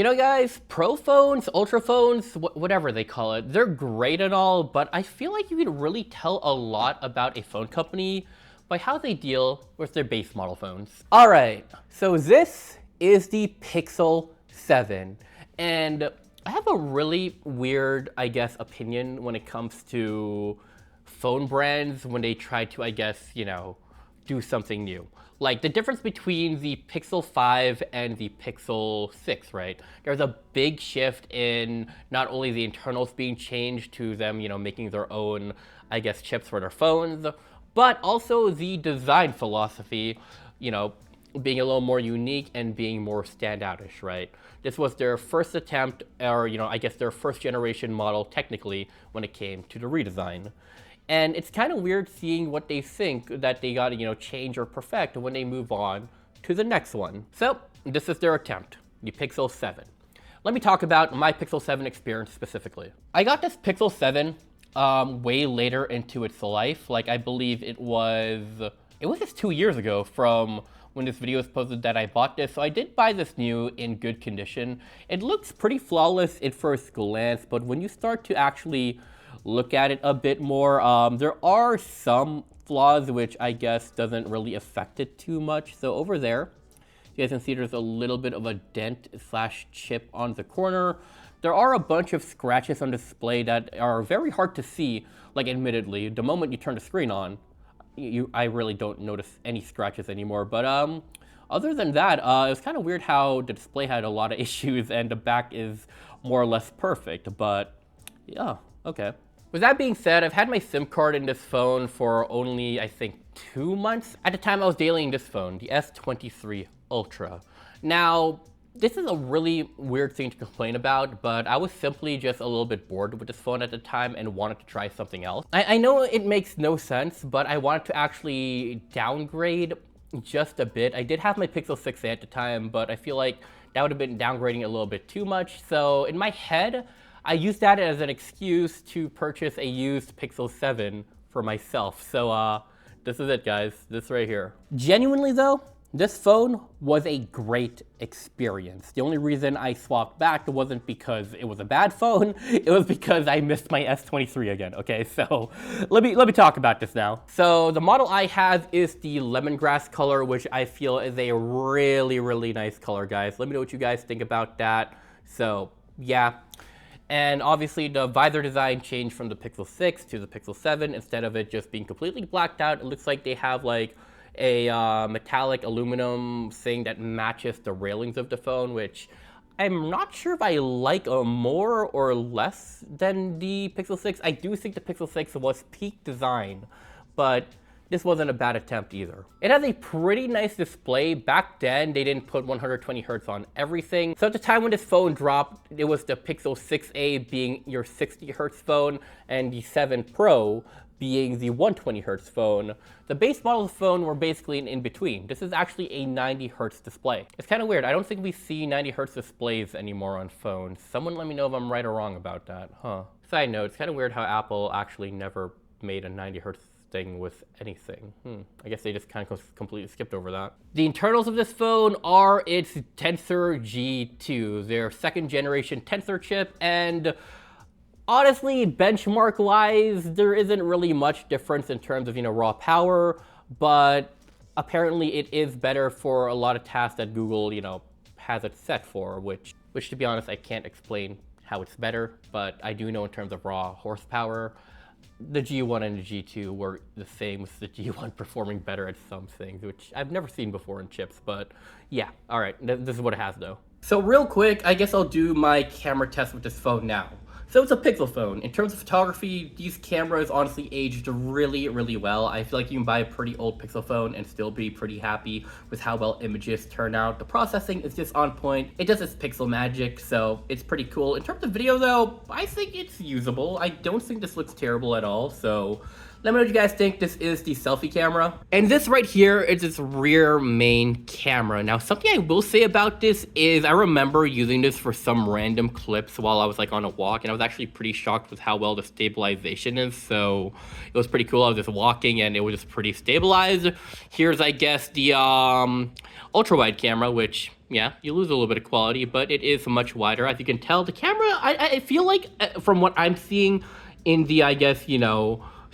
You know, guys, pro phones, ultra phones, whatever they call it, they're great and all, but I feel like you can really tell a lot about a phone company by how they deal with their base model phones. All right, so this is the Pixel 7, and I have a really weird, I guess, opinion when it comes to phone brands when they try to, I guess, do something new. Like the difference between the Pixel 5 and the Pixel 6, right? There's a big shift in not only the internals being changed to them, making their own, I guess, chips for their phones, but also the design philosophy, being a little more unique and being more standoutish, right? This was their first attempt, or, I guess their first generation model technically when it came to the redesign. And it's kind of weird seeing what they think that they gotta, change or perfect when they move on to the next one. So this is their attempt, the Pixel 7. Let me talk about my Pixel 7 experience specifically. I got this Pixel 7 way later into its life. Like I believe it was just 2 years ago from when this video was posted that I bought this. So I did buy this new in good condition. It looks pretty flawless at first glance, but when you start to actually look at it a bit more, there are some flaws which I guess doesn't really affect it too much. So over there, you guys can see there's a little bit of a dent slash chip on the corner. There are a bunch of scratches on display that are very hard to see, like admittedly. The moment you turn the screen on, I really don't notice any scratches anymore. But other than that, it was kind of weird how the display had a lot of issues and the back is more or less perfect, but yeah, okay. With that being said, I've had my SIM card in this phone for only, I think, 2 months. At the time I was dailying this phone, the S23 Ultra. Now, this is a really weird thing to complain about, but I was simply just a little bit bored with this phone at the time and wanted to try something else. I know it makes no sense, but I wanted to actually downgrade just a bit. I did have my Pixel 6a at the time, but I feel like that would have been downgrading a little bit too much. So in my head, I used that as an excuse to purchase a used Pixel 7 for myself. So this is it, guys. This right here. Genuinely though, this phone was a great experience. The only reason I swapped back wasn't because it was a bad phone, it was because I missed my S23 again, okay? So let me talk about this now. So the model I have is the lemongrass color, which I feel is a really, really nice color, guys. Let me know what you guys think about that. So yeah. And obviously the visor design changed from the Pixel 6 to the Pixel 7. Instead of it just being completely blacked out, it looks like they have like a metallic aluminum thing that matches the railings of the phone, which I'm not sure if I like more or less than the Pixel 6. I do think the Pixel 6 was peak design, but this wasn't a bad attempt either. It has a pretty nice display. Back then, they didn't put 120 Hz on everything. So at the time when this phone dropped, it was the Pixel 6a being your 60 Hz phone and the 7 Pro being the 120 Hz phone. The base model of the phone were basically an in-between. This is actually a 90 Hz display. It's kind of weird. I don't think we see 90 Hz displays anymore on phones. Someone let me know if I'm right or wrong about that, huh? Side note, it's kind of weird how Apple actually never made a 90 Hz thing with anything. I guess they just kind of completely skipped over that. The internals of this phone are its Tensor G2, their second generation Tensor chip, and honestly, benchmark-wise, there isn't really much difference in terms of, raw power, but apparently it is better for a lot of tasks that Google, has it set for, which to be honest, I can't explain how it's better, but I do know in terms of raw horsepower, the G1 and the G2 were the same, with the G1 performing better at some things, which I've never seen before in chips, but yeah, all right, this is what it has though. So real quick, I guess I'll do my camera test with this phone now. So it's a Pixel phone. In terms of photography, these cameras honestly aged really, really well. I feel like you can buy a pretty old Pixel phone and still be pretty happy with how well images turn out. The processing is just on point. It does its pixel magic, so it's pretty cool. In terms of video though, I think it's usable. I don't think this looks terrible at all, so let me know what you guys think. This is the selfie camera. And this right here is its rear main camera. Now, something I will say about this is I remember using this for some random clips while I was like on a walk, and I was actually pretty shocked with how well the stabilization is. So it was pretty cool. I was just walking and it was just pretty stabilized. Here's, I guess, the ultra wide camera, which Yeah, you lose a little bit of quality, but it is much wider. As you can tell, the camera, I feel like from what I'm seeing in the, I guess,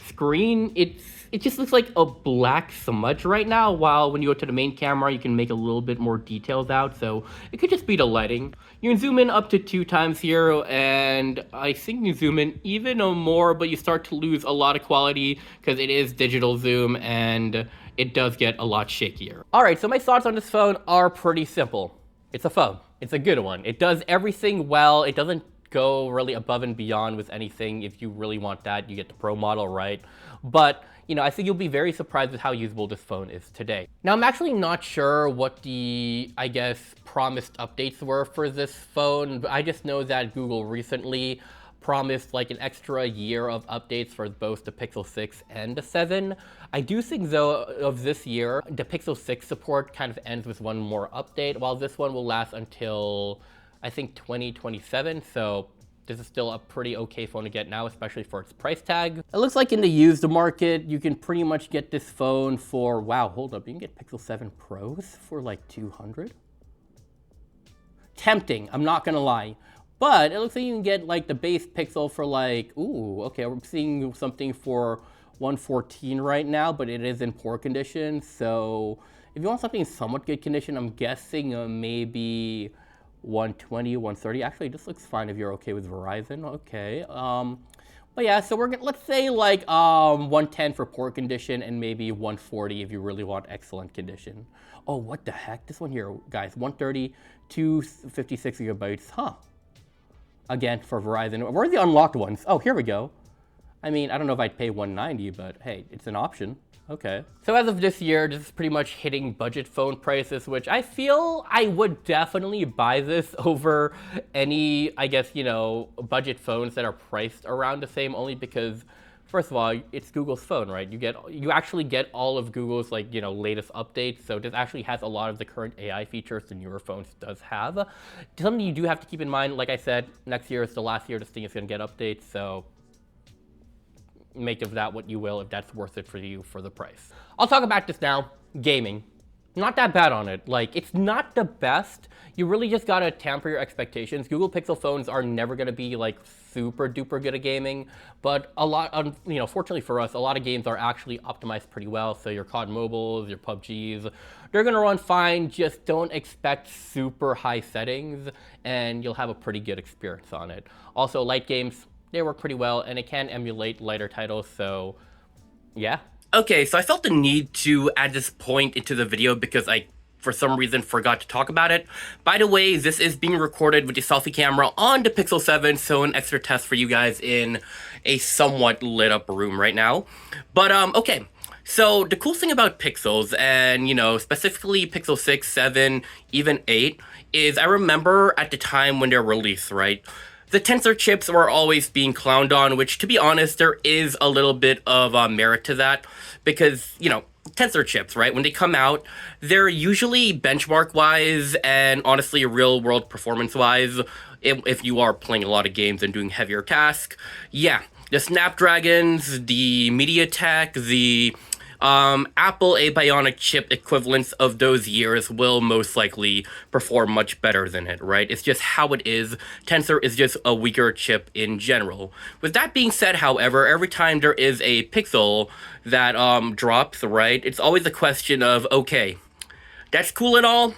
screen, it just looks like a black smudge right now, while when you go to the main camera, you can make a little bit more details out, so it could just be the lighting. You can zoom in up to 2 times here, and I think you zoom in even more, but you start to lose a lot of quality because it is digital zoom, and it does get a lot shakier. All right, so my thoughts on this phone are pretty simple. It's a phone. It's a good one. It does everything well. It doesn't go really above and beyond with anything. If you really want that, you get the Pro model, right? But, I think you'll be very surprised with how usable this phone is today. Now, I'm actually not sure what the, I guess, promised updates were for this phone. I just know that Google recently promised like an extra year of updates for both the Pixel 6 and the 7. I do think though of this year, the Pixel 6 support kind of ends with one more update, while this one will last until I think 2027. So this is still a pretty okay phone to get now, especially for its price tag. It looks like in the used market, you can pretty much get this phone for, wow, hold up, you can get Pixel 7 Pros for like 200? Tempting, I'm not gonna lie. But it looks like you can get like the base Pixel for like, ooh, okay, we're seeing something for 114 right now, but it is in poor condition. So if you want something in somewhat good condition, I'm guessing maybe 120, 130. Actually, this looks fine if you're okay with Verizon. Okay. But yeah, so we're gonna, let's say like 110 for poor condition and maybe 140 if you really want excellent condition. Oh, what the heck? This one here, guys, 130, 256 gigabytes, huh? Again, for Verizon. Where are the unlocked ones? Oh, here we go. I mean, I don't know if I'd pay 190, but hey, it's an option. Okay. So as of this year, this is pretty much hitting budget phone prices, which I feel I would definitely buy this over any, I guess, budget phones that are priced around the same, only because, first of all, it's Google's phone, right? You actually get all of Google's latest updates. So this actually has a lot of the current AI features the newer phones does have. Something you do have to keep in mind, like I said, next year is the last year this thing is going to get updates. So make of that what you will, if that's worth it for you for the price. I'll talk about this now. Gaming. Not that bad on it. Like, it's not the best. You really just gotta temper your expectations. Google Pixel phones are never gonna be like super duper good at gaming, but a lot, fortunately for us, a lot of games are actually optimized pretty well. So your COD Mobiles, your PUBGs, they're gonna run fine. Just don't expect super high settings and you'll have a pretty good experience on it. Also, light games, they work pretty well and it can emulate lighter titles, so yeah. Okay, so I felt the need to add this point into the video because I, for some reason, forgot to talk about it. By the way, this is being recorded with the selfie camera on the Pixel 7, so an extra test for you guys in a somewhat lit up room right now. But, okay. So the cool thing about Pixels, and, specifically Pixel 6, 7, even 8, is I remember at the time when they're released, right? The Tensor chips were always being clowned on, which, to be honest, there is a little bit of merit to that. Because, Tensor chips, right? When they come out, they're usually benchmark-wise and, honestly, real-world performance-wise, if you are playing a lot of games and doing heavier tasks. Yeah, the Snapdragons, the MediaTek, the Apple A Bionic chip equivalents of those years will most likely perform much better than it, right? It's just how it is. Tensor is just a weaker chip in general. With that being said, however, every time there is a Pixel that drops, right, it's always a question of, okay, that's cool and all,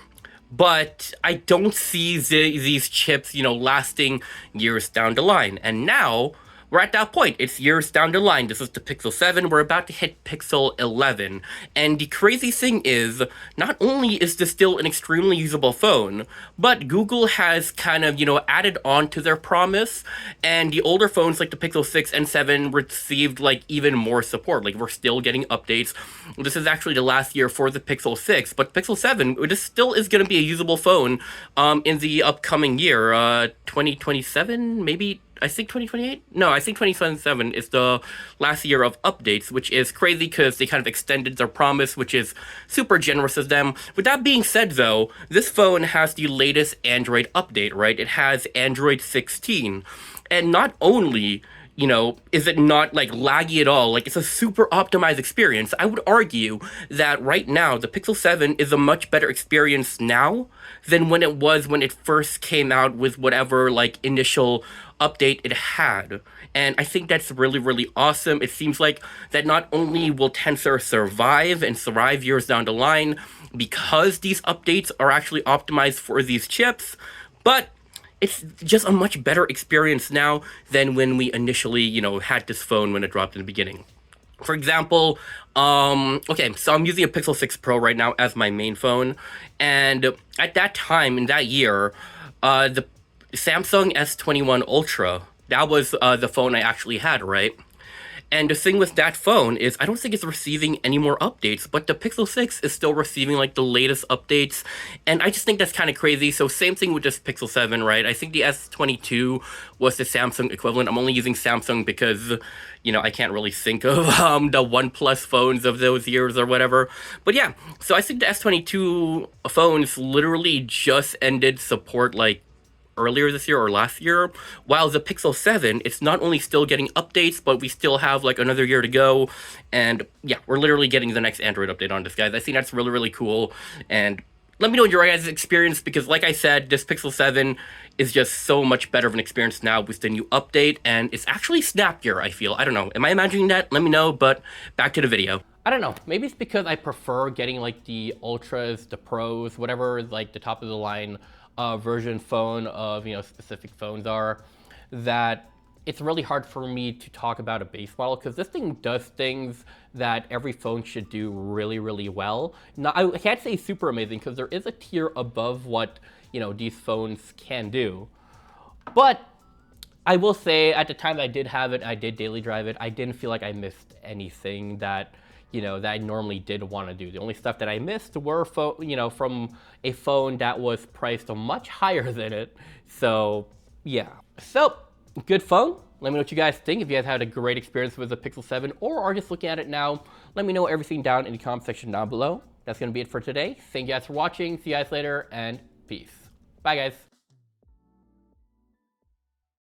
but I don't see these chips, lasting years down the line. And now we're at that point. It's years down the line. This is the Pixel 7. We're about to hit Pixel 11. And the crazy thing is, not only is this still an extremely usable phone, but Google has kind of, added on to their promise. And the older phones like the Pixel 6 and 7 received like even more support. Like, we're still getting updates. This is actually the last year for the Pixel 6. But Pixel 7, this still is going to be a usable phone in the upcoming year. 2027, maybe? I think 2028? No, I think 2027 is the last year of updates, which is crazy because they kind of extended their promise, which is super generous of them. With that being said, though, this phone has the latest Android update, right? It has Android 16. And not only is it not like laggy at all? Like it's a super optimized experience. I would argue that right now the Pixel 7 is a much better experience now than when it was when it first came out with whatever like initial update it had. And I think that's really, really awesome. It seems like that not only will Tensor survive and thrive years down the line because these updates are actually optimized for these chips, but it's just a much better experience now than when we initially, had this phone when it dropped in the beginning. For example, okay, so I'm using a Pixel 6 Pro right now as my main phone, and at that time in that year, the Samsung S21 Ultra, that was the phone I actually had, right? And the thing with that phone is I don't think it's receiving any more updates, but the Pixel 6 is still receiving like the latest updates. And I just think that's kind of crazy. So same thing with this Pixel 7, right? I think the S22 was the Samsung equivalent. I'm only using Samsung because, I can't really think of the OnePlus phones of those years or whatever. But yeah, so I think the S22 phones literally just ended support like earlier this year or last year, while the Pixel 7, it's not only still getting updates, but we still have like another year to go. And yeah, we're literally getting the next Android update on this, guys. I think that's really, really cool. And let me know your guys' experience, because like I said, this Pixel 7 is just so much better of an experience now with the new update, and it's actually snappier, I feel. I don't know. Am I imagining that? Let me know, but back to the video. I don't know. Maybe it's because I prefer getting like the Ultras, the Pros, whatever like the top of the line version phone of specific phones are, that it's really hard for me to talk about a base model, because this thing does things that every phone should do really, really well. Now, I can't say super amazing because there is a tier above what these phones can do, but I will say at the time that I did have it, I did daily drive it, I didn't feel like I missed anything that that I normally did want to do. The only stuff that I missed were from a phone that was priced much higher than it. So yeah. So good phone. Let me know what you guys think. If you guys had a great experience with the Pixel 7 or are just looking at it now, let me know everything down in the comment section down below. That's going to be it for today. Thank you guys for watching. See you guys later, and peace. Bye, guys.